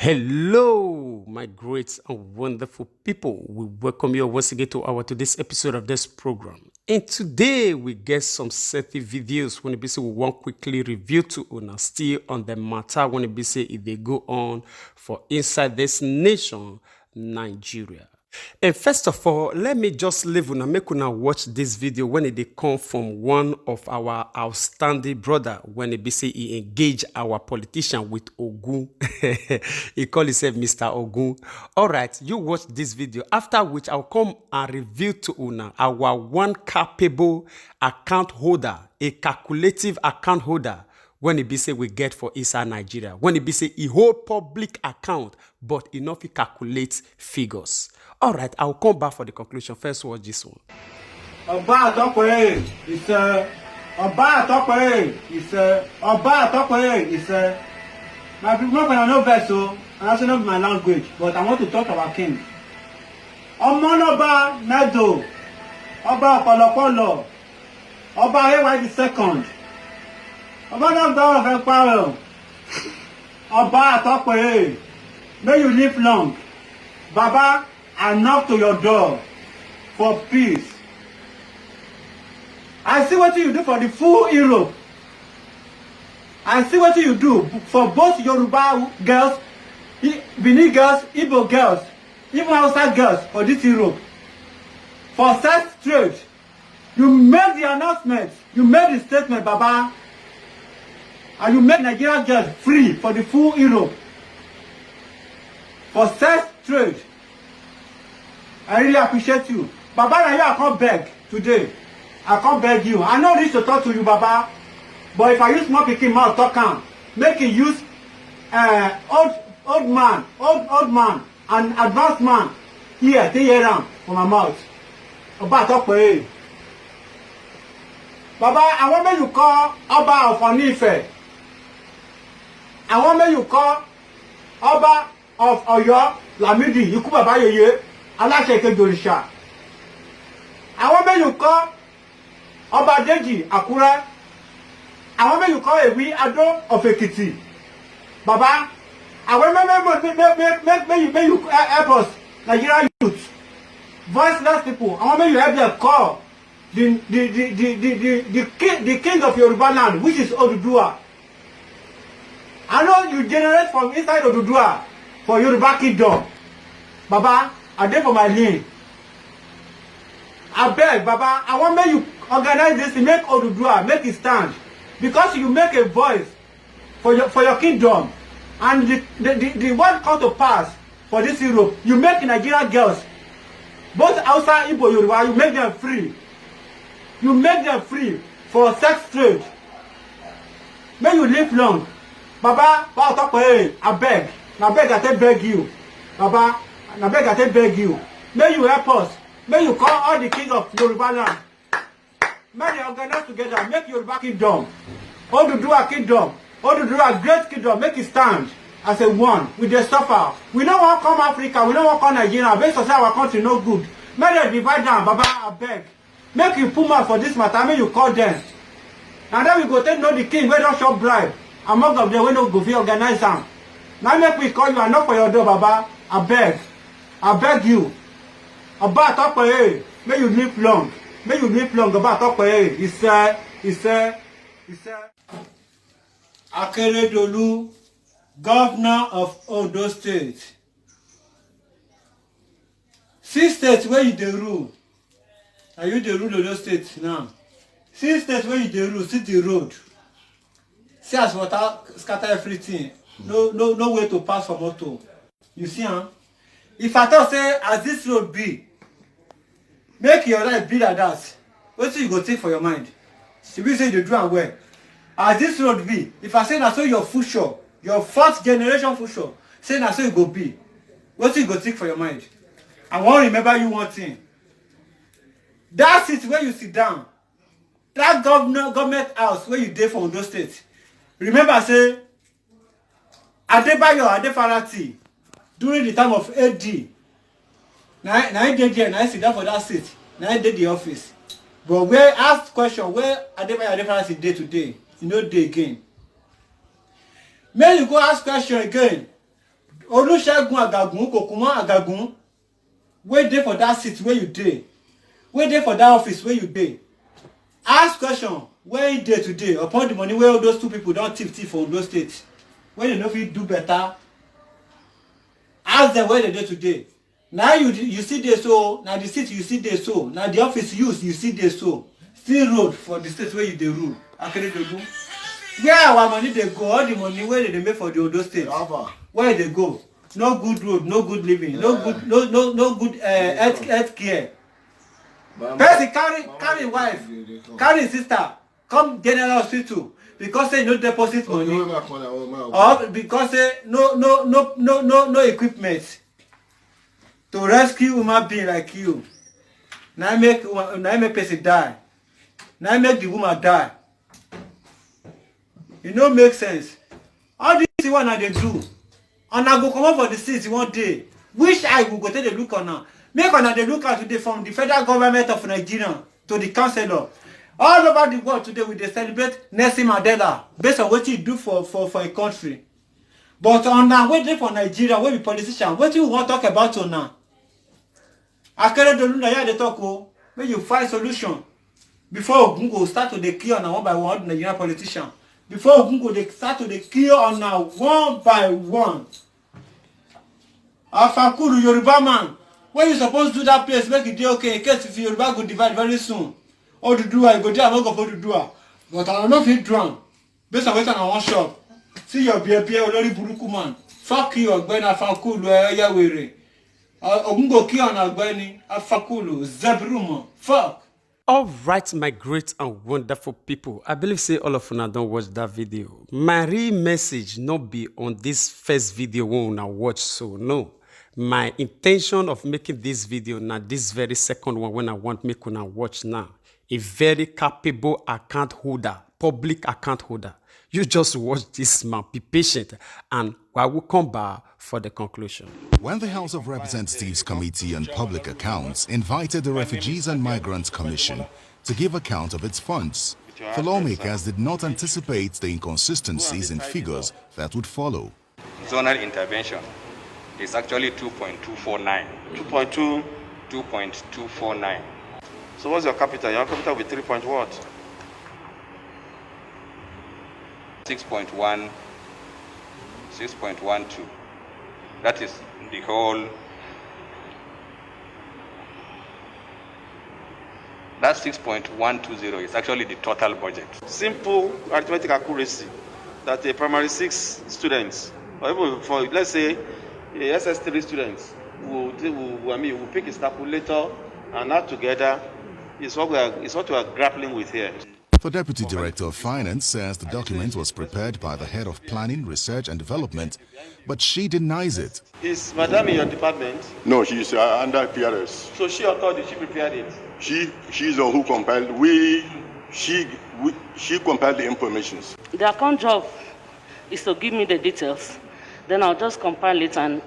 Hello, my great and wonderful people. We welcome you once again to our today's episode of this program. And today we get some certain videos when it be say we want quickly review to una still on the matter when it be say if they go on for inside this nation, Nigeria. And first of all, let me just leave una make una watch this video when it dey come from one of our outstanding brother when it be say he engage our politician with Ogun. He call himself Mr. Ogun. All right, you watch this video, after which I'll come and reveal to una our one capable account holder, a calculative account holder when it be say we get for inside Nigeria. When it be say he hold public account, but enough he calculate figures. All right, I'll come back for the conclusion. First, watch this one. Ọba àtọ́pẹ́ ìṣe Ọba àtọ́pẹ́ ìṣe Ọba àtọ́pẹ́ ìṣe. My people not no verse o, and also not my language, but I want to talk about king. Ọmọlọ́ba Mẹ́dò, Ọba Ọ̀pọ̀lọpọ̀lọ, Ọba Ayéwájú the second. Ọba náà gbọ́ ọ̀fẹ́ pààrọ̀. Ọba àtọ́pẹ́, may you live long. Baba, I knock to your door for peace. I see what you do for the full Europe. I see what you do for both Yoruba girls, Benin girls, Igbo girls, even outside girls for this Europe. For sex trade, you made the announcement, you made the statement, Baba, and you made Nigerian girls free for the full Europe. For sex trade. I really appreciate you. Baba, I can't beg today. I can't beg you. I know this to talk to you, Baba. But if I use more picking mouth talk can, make it use old man, and advanced man here, they hear them from my mouth. Baba, talk for you. Baba, I want me you call Oba of Onife. I want me you call Oba of Oyo, Lamidi, you come Baba Yeye. Aláṣẹ Ìkejì Òrìṣà. Àwọn mẹ́yìn kọ́ Ọba Adéjì Àkúrẹ́. Àwọn mẹ́yìn kọ́ Èwí Adó of Èkìtì. Baba, àwọn mẹ́yìn help us, Nigerian youth, voiceless people. Àwọn mẹ́yìn help them call the king of Yoruba land, which is Oduduwa. I know you generate from inside Oduduwa for Yoruba kingdom. Baba, I did for my lane. I beg, Baba, I want me you organize this to make Oduduwa, make it stand. Because you make a voice for your kingdom. And the one come to pass for this Europe, you make Nigerian girls, both outside Igbo Yoruba, you make them free. You make them free for sex trade. May you live long. Baba, I beg. I beg you. Baba, I beg you. May you help us. May you call all the kings of Yoruba land. May they organize together. Make Yoruba kingdom. Oduduwa kingdom. Oduduwa great kingdom. Make it stand as a one. We just suffer. We don't want to come Africa. We don't want to come Nigeria. Based on our country no good. May they divide down. Baba, I beg. Make you put out for this matter. May you call them. And then we go take know the king. We don't show bribe. Among of them we don't go be organize them. Now make we call you and knock for your door, Baba. I beg. I beg you. Ọba àtọ́pẹ́, may you live long. May you live long. Ọba àtọ́pẹ́, he said. Akeredolu, governor of Ondo State. 6 states where you dey rule. Are you the rule Ondo State now? 6 states where you dey rule, see the road. See as water scatter everything. No way to pass for motor. You see, huh? If I thought say as this road be, make your life be like that. What you go take for your mind? If you say you do am well. As this road be, if I say na so your future, your 4th generation future, say na so you go be. What you go take for your mind? I want to remember you one thing. That seat where you sit down, that government house where you dey for Ondo State. Remember say Adebayo Adefarati. During the time of AD, now I did there, now I sit down for that seat, now I did the office. But where ask question, where Adebayo Adefarati day today, you know day again. May you go ask question again. Olusegun Agagun, Kokuma Agagun, wait there for that seat where you dey. Wait there for that office where you dey. Ask question where you dey today upon the money where all those two people don't thief from those states. When they know if you do better, ask them where they dey today. Now you see there so, now the seat you see there so, now the office you see there so. Still road for the states where you dey rule. Akeredolu. Where our money they go, all the money where they make for the Ondo state. Where they go? No good road, no good living, no good health care. Person carry wife, carry sister, come general hospital because say no deposit money, or because say no equipment to rescue human being like you. Now make person die. Now make the woman die. It no make sense. All this one they do, and I go come up for the seats one day. Which I will go take a look on now. Make on the look at today from the federal government of Nigeria to the councillor. All over the world today we dey celebrate Nelson Mandela based on what he do for a country. But on now, wait for Nigeria, where be politician, what you want to talk about on now? Akeredolu na ya dey talk o, make you find solution before Ogun go start to dey kill on one by one the Nigerian politician. Before Ogun go dey start to dey kill on now one by one. Afakuru Yoruba man, when you supposed to do that place, make it dey okay in case if Yoruba go divide very soon. Oduduwa, you go there among of Oduduwa. But I don't know if he drown. Based on wetin I wan shop. See your beer olori buruku man. Fuck you, Ogbeni Afakulu Eyawere. Ogun go kill on Ogbeni Afakulu Zebrumo. Fuck. All right, my great and wonderful people. I believe say all of you don't watch that video. My real message not be on this first video when una watch, so no. My intention of making this video now, this very second one when I want make una watch now, a very capable account holder, public account holder. You just watch this man, be patient, and I will come back for the conclusion. When the House of Representatives Committee on Public Accounts invited the Refugees and Migrants Commission to give account of its funds, the lawmakers did not anticipate the inconsistencies in figures that would follow. Zonal intervention is actually 2.249. 2.2. 2.249. So what's your capital? Your capital will be 3 point what? 6.1, 6.12. That is the whole. That 6.120 is actually the total budget. Simple arithmetic accuracy that a primary 6 students, or even for let's say a SS3 students, will pick his calculator and add together. Is what we are grappling with here. The Deputy Director of Finance says the document was prepared by the Head of Planning, Research and Development, but she denies it. Is Madam in your department? No, she's under PRS. So she or did she prepared it? She's the one who compiled. She compiled the information. The account job is to give me the details. Then I'll just compile it and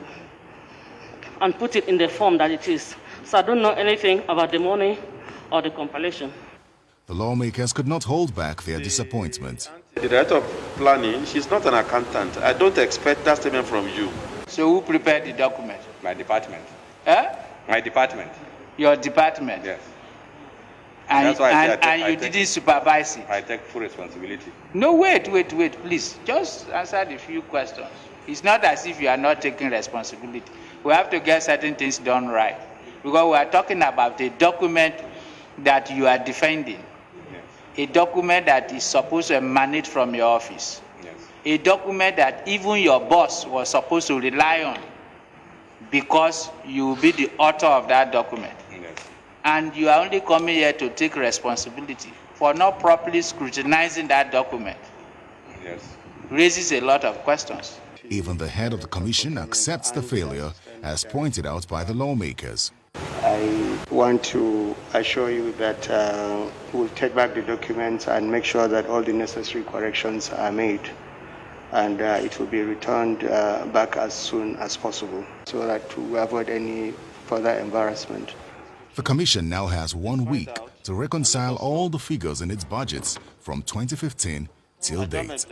put it in the form that it is. So I don't know anything about the money or the compilation. The lawmakers could not hold back their disappointment. The Director of Planning, she's not an accountant. I don't expect that statement from you. So who prepared the document? My department. Eh? My department. Your department? Yes. And, That's why you didn't supervise it? I take full responsibility. No, wait, please. Just answer the few questions. It's not as if you are not taking responsibility. We have to get certain things done right. Because we are talking about a document that you are defending. Yes. A document that is supposed to emanate from your office. Yes. A document that even your boss was supposed to rely on because you will be the author of that document. Yes. And you are only coming here to take responsibility for not properly scrutinizing that document. Yes. Raises a lot of questions. Even the head of the commission accepts the failure, as pointed out by the lawmakers. I want to assure you that we'll take back the documents and make sure that all the necessary corrections are made, and it will be returned back as soon as possible so that to avoid any further embarrassment. The commission now has 1 week to reconcile all the figures in its budgets from 2015 till date.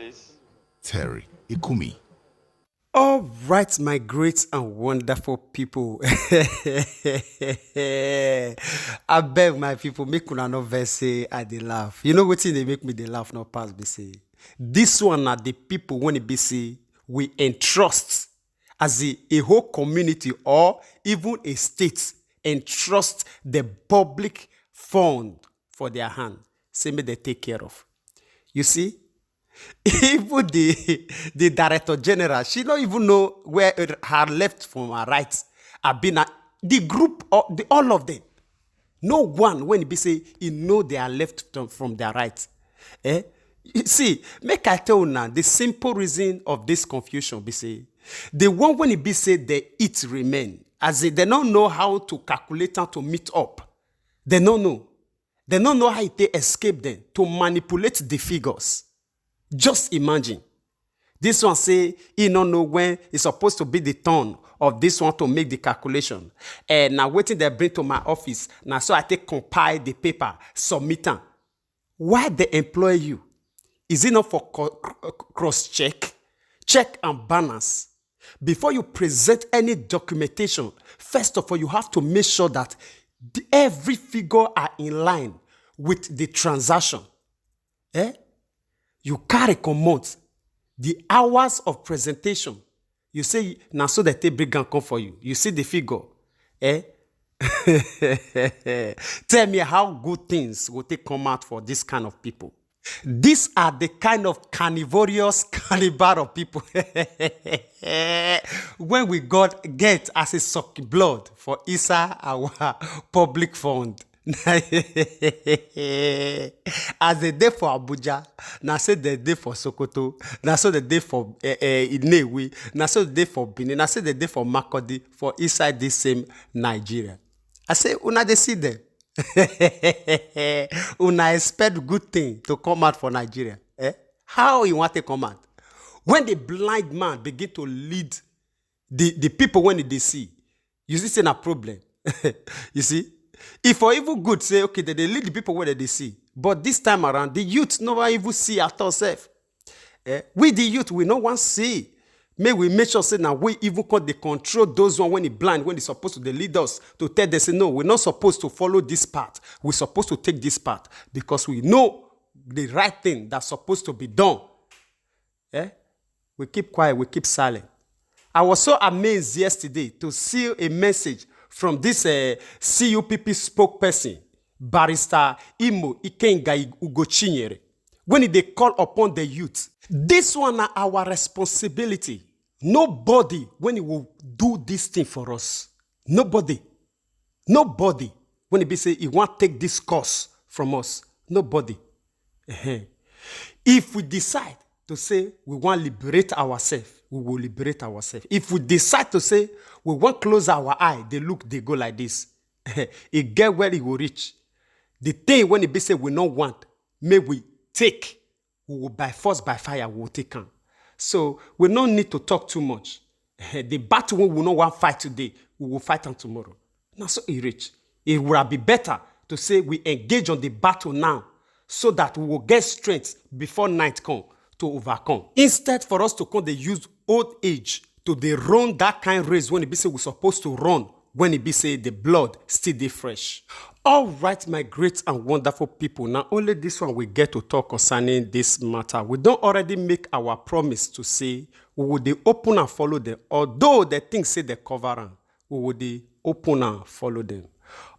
Terry Ikumi. All right, my great and wonderful people. I beg my people, make una no vex say I dey laugh. You know wetin dey make me dey laugh no pass be say this one are the people when it be say we entrust as a whole community or even a state entrust the public fund for their hand. Say me they take care of. You see? Even the director general, she don't even know where her left from her right have been. The group, all of them. No one, when it be say, he know they are left from their right. Eh? You see, make I tell you now, the simple reason of this confusion be say, the one when it be say they eat remain, as they don't know how to calculate and to meet up. They don't know. They don't know how they escape them to manipulate the figures. Just imagine. This one say he don't know when it's supposed to be the turn of this one to make the calculation. And now waiting they bring to my office. Now so I take compile the paper, submit them. Why they employ you? Is it not for cross-check? Check and balance. Before you present any documentation, first of all, you have to make sure that every figure are in line with the transaction. Eh? You carry command the hours of presentation. You say, now so that they bring and come for you. You see the figure. Eh? Tell me how good things will take come out for this kind of people. These are the kind of carnivorous cannibal of people. When we get as a sucking blood for inside our public fund. As they day for Abuja, now say the day for Sokoto, now so the day for Inewi, now so the day for Benin, now say the day for Makurdi, for inside this same Nigeria. I say, una they see them. Una expect good thing to come out for Nigeria. Eh? How you want to come out? When the blind man begin to lead the people when they see, you see it's a problem. You see? If for even good, say, okay, they lead the people where they see. But this time around, the youth never even see at ourselves. We, the youth, we no one see. May we make sure, say, now we even call the control those one when they blind, when they supposed to lead us, to tell them, say, no, we're not supposed to follow this path. We're supposed to take this path because we know the right thing that's supposed to be done. We keep quiet, we keep silent. I was so amazed yesterday to see a message from this CUPP spokesperson, Barrister Imo Ikenga Ugochinyere, when they call upon the youth. This one are our responsibility. Nobody, when he will do this thing for us, nobody, when he be say he want to take this course from us, nobody. If we decide to say we want to liberate ourselves, we will liberate ourselves. If we decide to say we want to close our eye, they go like this. It get where it will reach. The thing when it be say we don't want, may we take. We will by force, by fire, we will take on. So we don't need to talk too much. The battle we will not want to fight today, we will fight on tomorrow. Now so it reach. It would be better to say we engage on the battle now so that we will get strength before night come to overcome. Instead for us to come, they use old age to they run that kind of race when it be say we're supposed to run when it be say the blood still dey fresh. All right, my great and wonderful people. Now only this one we get to talk concerning this matter. We don't already make our promise to say we will dey open and follow them. Although the things say they cover them, we will dey open and follow them.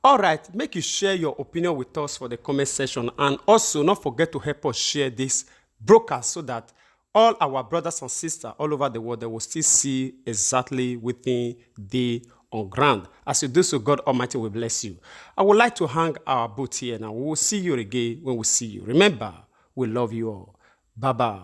All right, make you share your opinion with us for the comment section, and also not forget to help us share this broadcast so that all our brothers and sisters all over the world, they will still see exactly within the on ground. As you do so, God Almighty will bless you. I would like to hang our boat here now. We will see you again when we see you. Remember, we love you all. Bye-bye.